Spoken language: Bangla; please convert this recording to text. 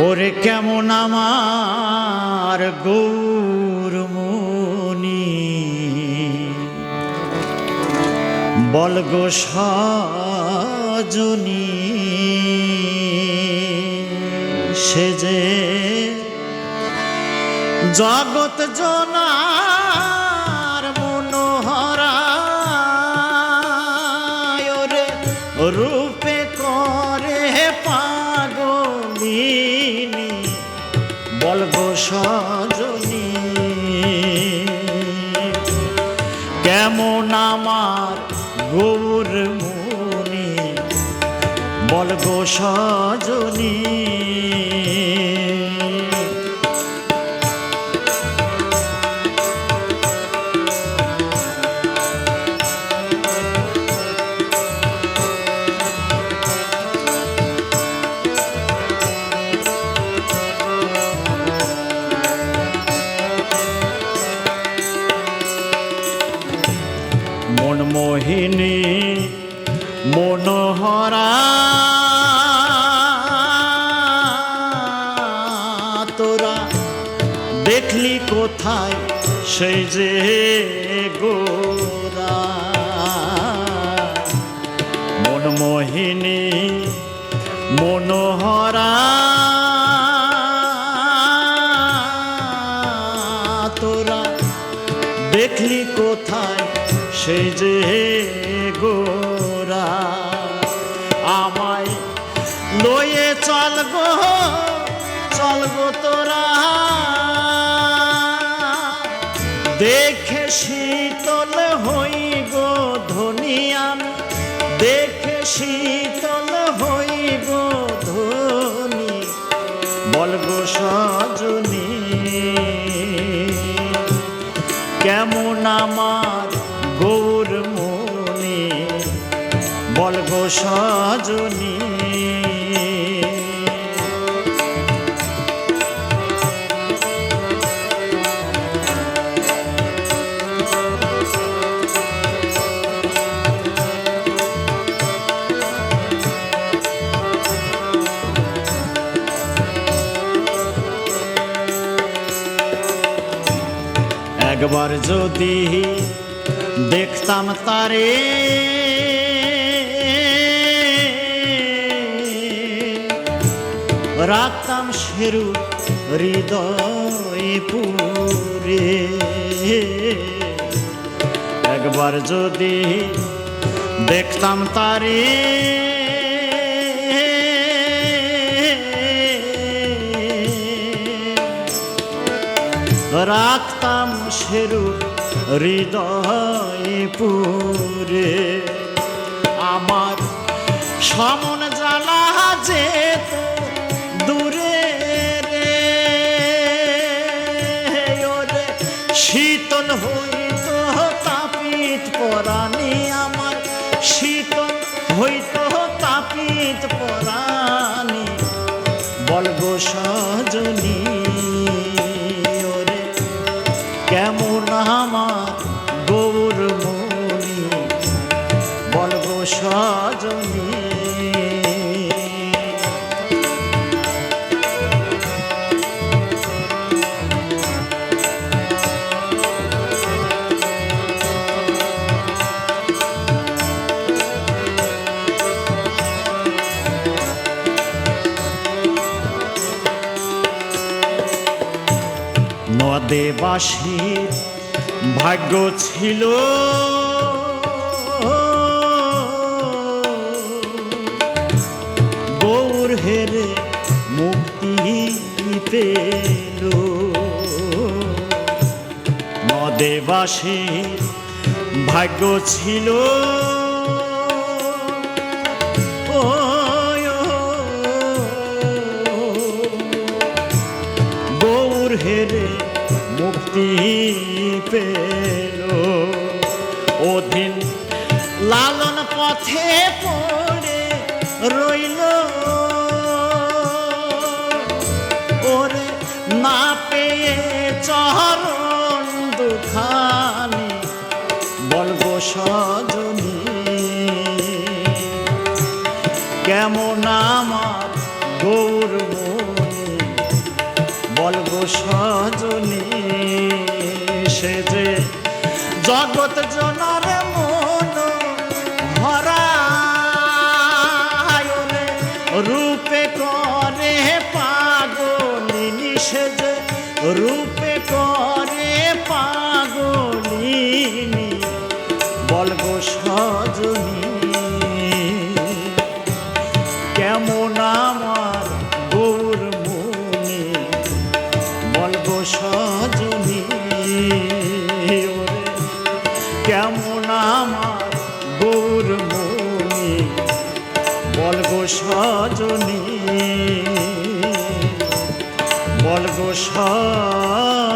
ওরে কেমন আমার গৌরমণি বলগো সজনী সে যে জগৎ জনার মনোহরা ওরে রূপে করে পাগলিনী বলগো সজনী কেমন আমার গৌরমণি বলগো সজনী মনমোহিনী মনোহরা তোরা দেখলি কোথায় সেই যে গোরা মনমোহিনী মনোহরা তোরা দেখলি কোথায় সেই যে গোরা আমায় লয়ে চলগো তোরা দেখে শীতল হইব ধনী আমি দেখে শীতল হইব ধনী বলগো সজনী কেমন আমার গৌরমণি বলগো সজনী একবার যদি দেখতাম তারে রাখতাম সেরু হৃদয় পুরে একবার যদি দেখতাম তারে রাখতাম সেরু হৃদয় পুরে আমার সমন জ্বালা যেত দূরে রে ওরে শীতল হইত তাপিত পরাণী আমার শীতল হইত তাপিত পরাণী বলগো সজনী কেমন আমার গৌরমণি বলগো সজনী নদেবাসীর ভাগ্য ছিল গৌর হেরে মুক্তি পেল নদেবাসীর ভাগ্য ছিল গৌর হেরে মুক্তি পেল ওদিন লালন পথে পড়ে রইল ওরে না পেয়ে চরণ দুখানি বলগো সজনী কেমন আমার গৌরমণি বলগো সজনী সে যে জগৎ জনার মন হরায়নে রূপে করে পাগলিনী সে যে রূপে করে পাগলিনী বলগো সজনী কেমন আমার গৌর মুনি বলগো সজনী ওরে কেমন আমার গৌর মুনি বলগো সজনী বলগো সজনী।